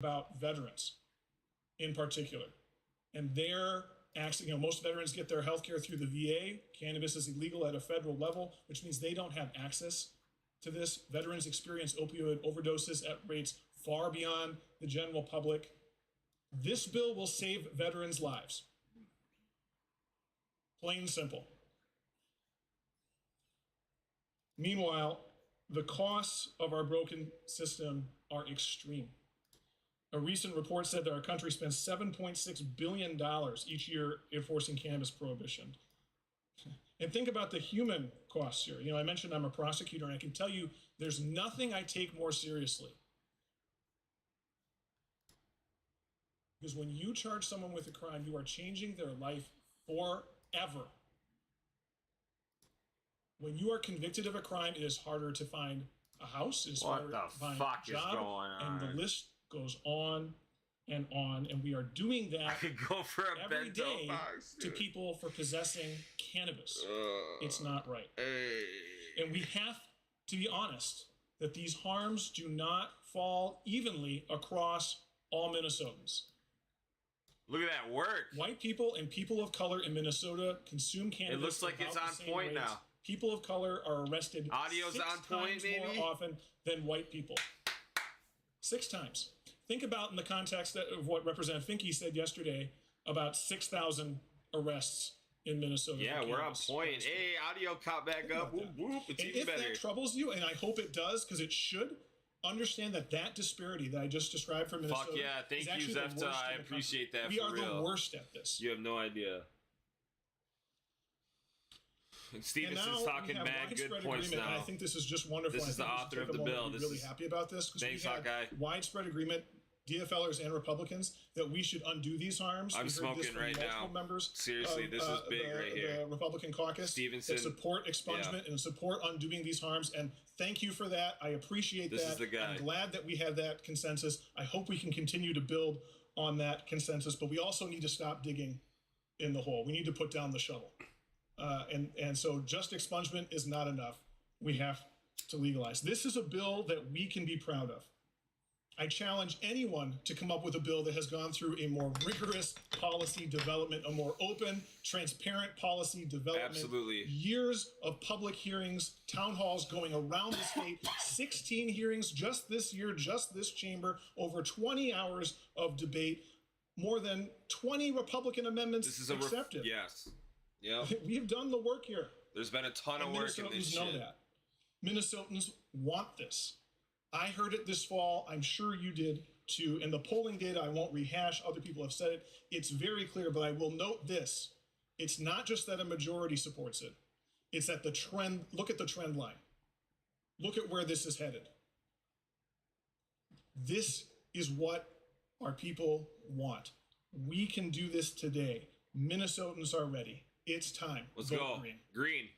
about veterans in particular. And they're actually, most veterans get their health care through the VA. Cannabis is illegal at a federal level, which means they don't have access to this. Veterans experience opioid overdoses at rates far beyond the general public. This bill will save veterans' lives. Plain and simple. Meanwhile, the costs of our broken system are extreme. A recent report said that our country spends $7.6 billion each year enforcing cannabis prohibition. And think about the human costs here. I mentioned I'm a prosecutor, and I can tell you there's nothing I take more seriously. Because when you charge someone with a crime, you are changing their life forever. When you are convicted of a crime, it is harder to find a house. It is harder to find a job, and the list goes on, and we are doing that I could go for a every day box, to people for possessing cannabis. It's not right. And we have to be honest that these harms do not fall evenly across all Minnesotans. Look at that work. White people and people of color in Minnesota consume cannabis. It looks like it's on point now. People of color are arrested Audio's 6 on point, times more often than white people. 6 times. Think about in the context of what Representative Finke said yesterday about 6,000 arrests in Minnesota. Yeah, we're on point. Hey, audio caught back up. Whoop, whoop. It's even better. If that troubles you, and I hope it does, because it should, understand that disparity that I just described for Minnesota. Fuck yeah, thank you, Zefta. I appreciate that. We are the worst at this. You have no idea. And Stevenson's talking mad good points now. I think this is just wonderful. This is the author of the bill. This really happy about this because thanks, we had widespread agreement, DFLers and Republicans, that we should undo these harms. I'm smoking right now. Members seriously, this is big right here. The Republican caucus Stevenson, that support expungement and support undoing these harms. And thank you for that. I appreciate that. This is the guy. I'm glad that we have that consensus. I hope we can continue to build on that consensus. But we also need to stop digging in the hole. We need to put down the shovel. And so just expungement is not enough. We have to legalize. This is a bill that we can be proud of. I challenge anyone to come up with a bill that has gone through a more rigorous policy development, a more open, transparent policy development. Absolutely. Years of public hearings, town halls going around the state, 16 hearings just this year, just this chamber, over 20 hours of debate, more than 20 Republican amendments accepted. Yes. Yeah. We have done the work here. There's been a ton of work in this shit. Minnesotans know that. Minnesotans want this. I heard it this fall. I'm sure you did too. And the polling data, I won't rehash. Other people have said it. It's very clear, but I will note this. It's not just that a majority supports it. It's that the trend, look at the trend line. Look at where this is headed. This is what our people want. We can do this today. Minnesotans are ready. It's time. Let's go. Green.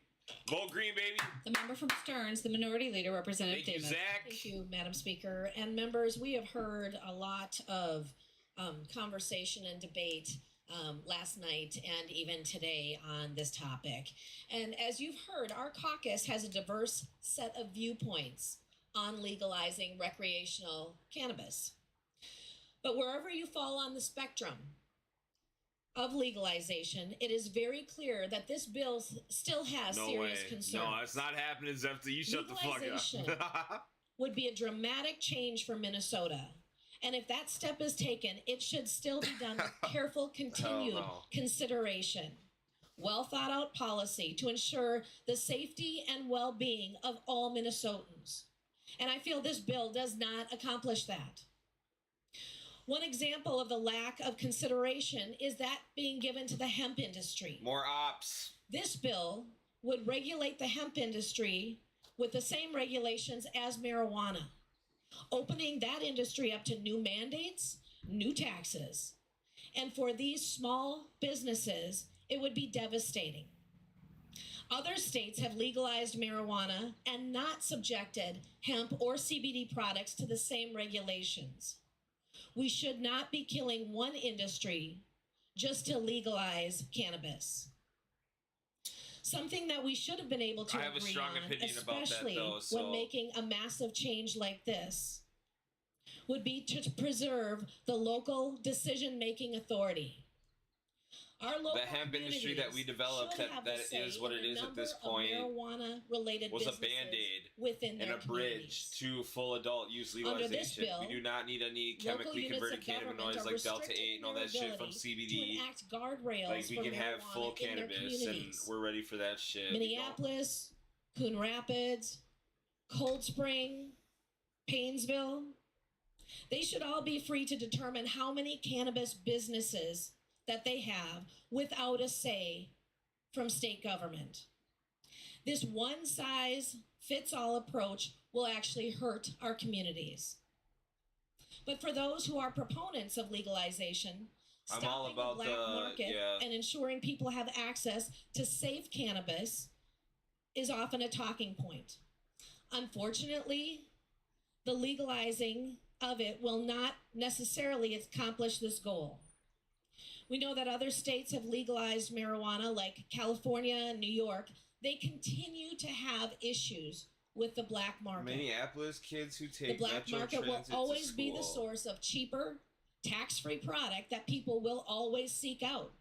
Vote green, baby. The member from Stearns, the minority leader, Representative Davis. Zach. Thank you, Madam Speaker. And members, we have heard a lot of conversation and debate last night and even today on this topic. And as you've heard, our caucus has a diverse set of viewpoints on legalizing recreational cannabis. But wherever you fall on the spectrum of legalization, it is very clear that this bill still has serious concerns. No, it's not happening, Zefta. You shut the fuck up. Would be a dramatic change for Minnesota. And if that step is taken, it should still be done with careful, continued consideration. Well thought out policy to ensure the safety and well-being of all Minnesotans. And I feel this bill does not accomplish that. One example of the lack of consideration is that being given to the hemp industry. More ops. This bill would regulate the hemp industry with the same regulations as marijuana, opening that industry up to new mandates, new taxes. And for these small businesses, it would be devastating. Other states have legalized marijuana and not subjected hemp or CBD products to the same regulations. We should not be killing one industry just to legalize cannabis. Something that we should have been able to agree on, especially when making a massive change like this. would be to preserve the local decision-making authority. Our local The hemp industry that we developed, that is what it is at this point, marijuana-related was a band-aid within and their a bridge to full adult use Under this legalization. bill, We do not need any local chemically units converted of government cannabinoids are like Delta restricting 8 and all their that shit from ability CBD. to enact guardrails Like, we for can have full marijuana in their cannabis, and communities. we're ready for that shit. Minneapolis, Coon Rapids, Cold Spring, Paynesville, they should all be free to determine how many cannabis businesses that they have without a say from state government. This one-size-fits-all approach will actually hurt our communities. But for those who are proponents of legalization, I'm all stopping about the black market and ensuring people have access to safe cannabis is often a talking point. Unfortunately, the legalizing of it will not necessarily accomplish this goal. We know that other states have legalized marijuana, like California and New York. They continue to have issues with the black market. Minneapolis kids who take the black Metro market will Transit always to be the school. source of cheaper, tax-free product that people will always seek out.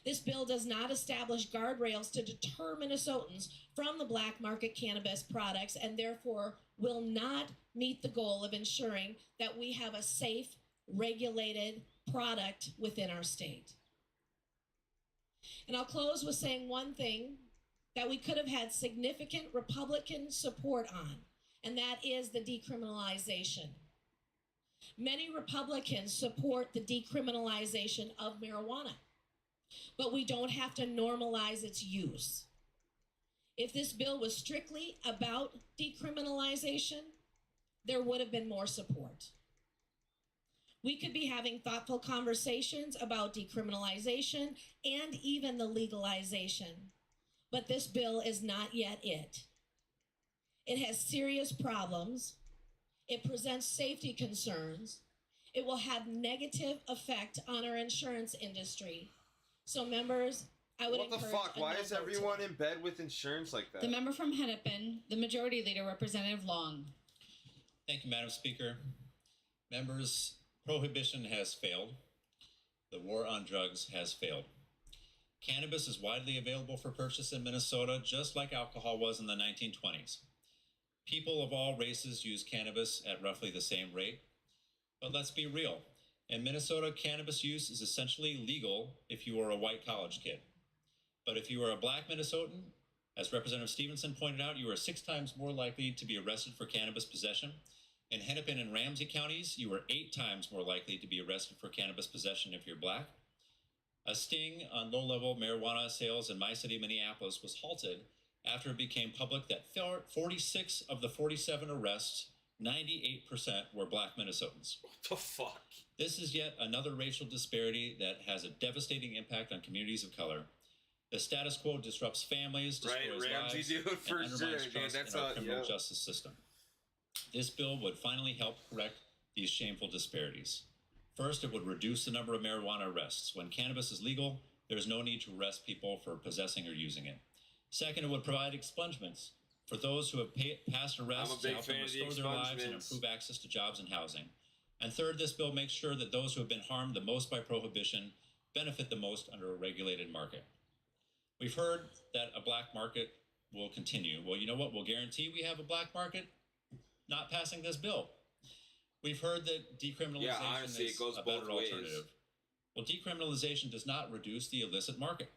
This bill does not establish guardrails to deter Minnesotans from the black market cannabis products, and therefore will not meet the goal of ensuring that we have a safe, regulated product within our state. And I'll close with saying one thing that we could have had significant Republican support on, and that is the decriminalization. Many Republicans support the decriminalization of marijuana, but we don't have to normalize its use. If this bill was strictly about decriminalization, there would have been more support. We could be having thoughtful conversations about decriminalization and even the legalization, but this bill is not yet it. It has serious problems. It presents safety concerns. It will have negative effect on our insurance industry. So members, I would encourage. What the fuck? Why is everyone in bed with insurance like that? The member from Hennepin, the Majority Leader, Representative Long. Thank you, Madam Speaker. Members, prohibition has failed. The war on drugs has failed. Cannabis is widely available for purchase in Minnesota, just like alcohol was in the 1920s. People of all races use cannabis at roughly the same rate. But let's be real. In Minnesota, cannabis use is essentially legal if you are a white college kid. But if you are a black Minnesotan, as Representative Stevenson pointed out, you are 6 times more likely to be arrested for cannabis possession. In Hennepin and Ramsey counties, you are 8 times more likely to be arrested for cannabis possession if you're black. A sting on low-level marijuana sales in my city, Minneapolis, was halted after it became public that 46 of the 47 arrests, 98% were black Minnesotans. What the fuck? This is yet another racial disparity that has a devastating impact on communities of color. The status quo disrupts families, destroys Ramsey, lives, dude, for and sure, undermines dude. trust That's in our all, criminal yeah. justice system. This bill would finally help correct these shameful disparities. First, it would reduce the number of marijuana arrests. When cannabis is legal, there is no need to arrest people for possessing or using it. Second, it would provide expungements for those who have passed arrests to help them restore their lives and improve access to jobs and housing. And third, this bill makes sure that those who have been harmed the most by prohibition benefit the most under a regulated market. We've heard that a black market will continue. Well, you know what? We'll guarantee we have a black market not passing this bill. We've heard that decriminalization is a better alternative. Well, decriminalization does not reduce the illicit market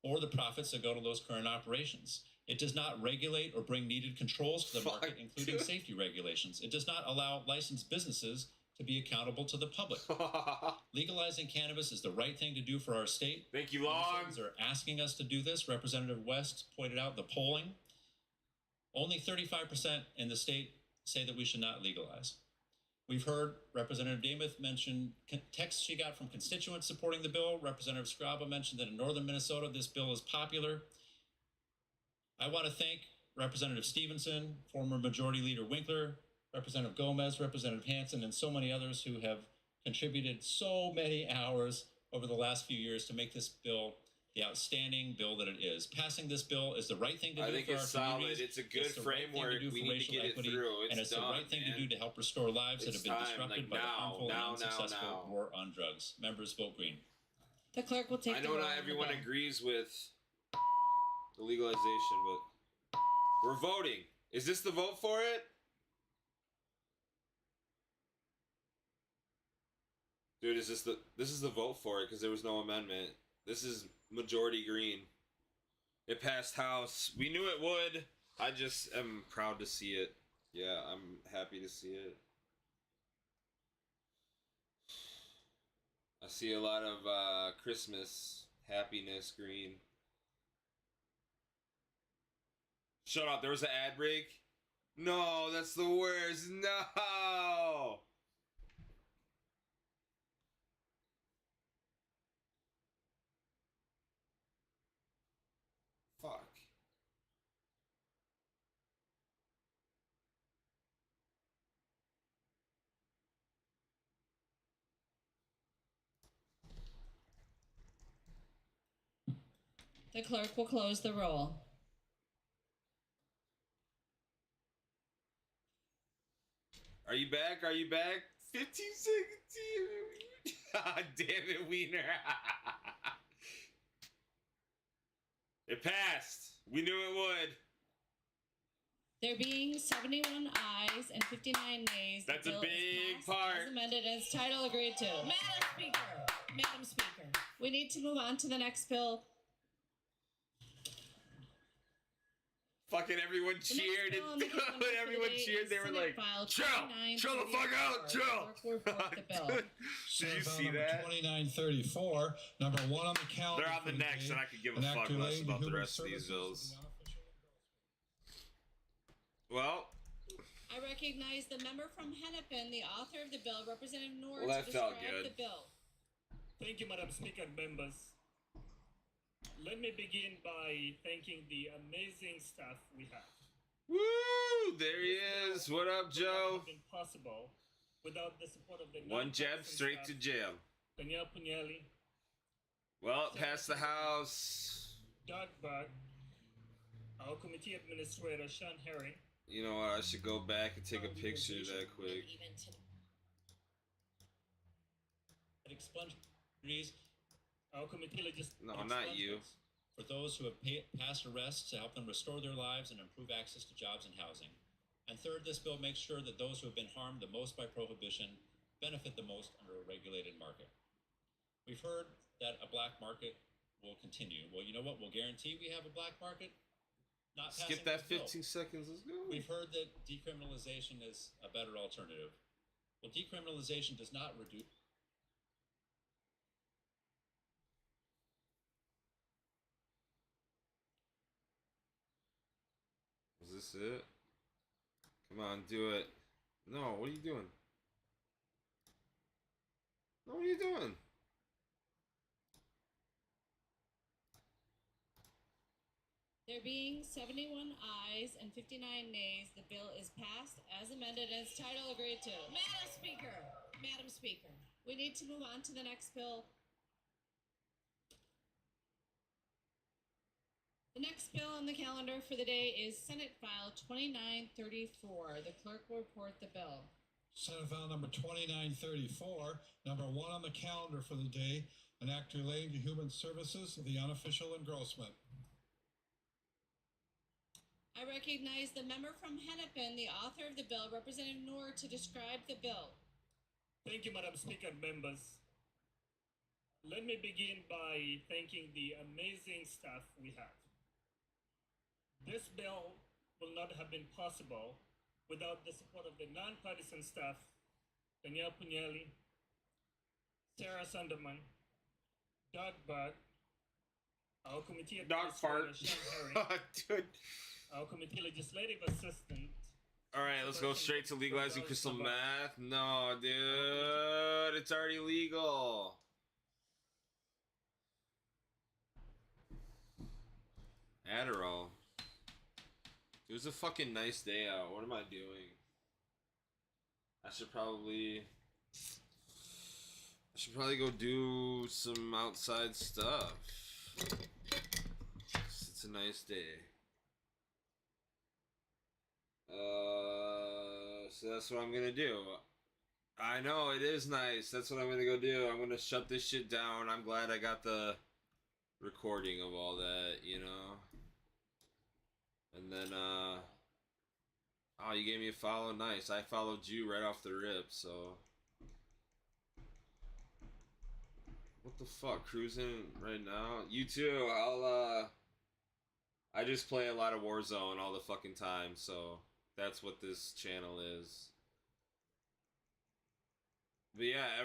or the profits that go to those current operations. It does not regulate or bring needed controls to the market, including safety regulations. It does not allow licensed businesses to be accountable to the public. Legalizing cannabis is the right thing to do for our state. Thank you, Long. Minnesotans are asking us to do this. Representative West pointed out the polling. Only 35% in the state say that we should not legalize. We've heard Representative Demuth mention texts she got from constituents supporting the bill. Representative Scraba mentioned that in northern Minnesota, this bill is popular. I want to thank Representative Stevenson, former Majority Leader Winkler, Representative Gomez, Representative Hansen, and so many others who have contributed so many hours over the last few years to make this bill the outstanding bill that it is. Passing this bill is the right thing to do I think for it's our solid. communities. It's a good the right thing framework. to do We for need to racial get it equity, through. and it's done, the right thing man. to do to help restore lives that It's have been time, disrupted like by the now, harmful now, and unsuccessful now. war on drugs. Members, vote green. The clerk will take I the know roll not on the everyone bill. agrees with the legalization, but we're voting. Is this the vote for it? Dude, this is the vote for it because there was no amendment. This is majority green. It passed House. We knew it would. I just am proud to see it. Yeah, I'm happy to see it. I see a lot of Christmas happiness green. Shut up. There was an ad break. No, that's the worst. No. Fuck. The clerk will close the roll. Are you back? Are you back? 15 seconds. Ah, damn it, Wiener. It passed. We knew it would. There being 71 ayes and 59 nays, That's the a bill big is passed part. as amended and its title agreed to. Madam Speaker. We need to move on to the next bill. Fucking everyone The next cheered. bill on the calendar When for everyone the day cheered, is they were Senate like, File chill the fuck 2934. out, chill. The clerk will report the bill. Did you Senate Bill see number that? 2934, number 1 on the calendar. They're on for the next, day, and I could give a an fuck act less relating to about the human rest of these services bills. of the unofficial Well, I recognize the member from Hennepin, the author of the bill, Representative Norris, Well, that to felt describe good. the bill. Thank you, Madam Speaker and members. Let me begin by thanking the amazing staff we have. woo! There he is. What up, Would not Joe? have been possible without the support of the One jab nonpartisan straight to staff, jail. Danielle Pugnelli, Well, it passed the House. Doug Buck, our committee administrator Sean Herring, You know what? I should go back and take a picture that quick. Even to Expunge degrees our committee No, not you. for those who have passed arrests to help them restore their lives and improve access to jobs and housing. And third, this bill makes sure that those who have been harmed the most by prohibition benefit the most under a regulated market. We've heard that a black market will continue. Well, you know what? We'll guarantee we have a black market. Not Skip passing that this bill. 15 seconds. Let's go. We've heard that decriminalization is a better alternative. Well, decriminalization does not reduce. Is this it? Come on, do it. No, what are you doing? No, what are you doing? There being 71 ayes and 59 nays, the bill is passed as amended and its title agreed to. Madam Speaker. We need to move on to the next bill. The next bill on the calendar for the day is Senate File 2934. The clerk will report the bill. Senate File number 2934, number 1 on the calendar for the day, an act relating to human services of the unofficial engrossment. I recognize the member from Hennepin, the author of the bill, Representative Norris, to describe the bill. Thank you, Madam Speaker and members. Let me begin by thanking the amazing staff we have. This bill will not have been possible without the support of the nonpartisan staff, Danielle Pugnelli, Sarah Sunderman, Doug Buck, our committee Dog administrator fart. Sean Herring, Dude. our committee legislative assistant, Alright, let's go straight to legalizing crystal meth. No, dude. It's already legal. Adderall. It was a fucking nice day out. What am I doing? I should probably go do some outside stuff. It's a nice day. So that's what I'm gonna do. I know, it is nice. That's what I'm gonna go do. I'm gonna shut this shit down. I'm glad I got the recording of all that, you know? And then, oh, you gave me a follow? Nice. I followed you right off the rip, so. What the fuck? Cruising right now? You too. I just play a lot of Warzone all the fucking time, so that's what this channel is. But yeah,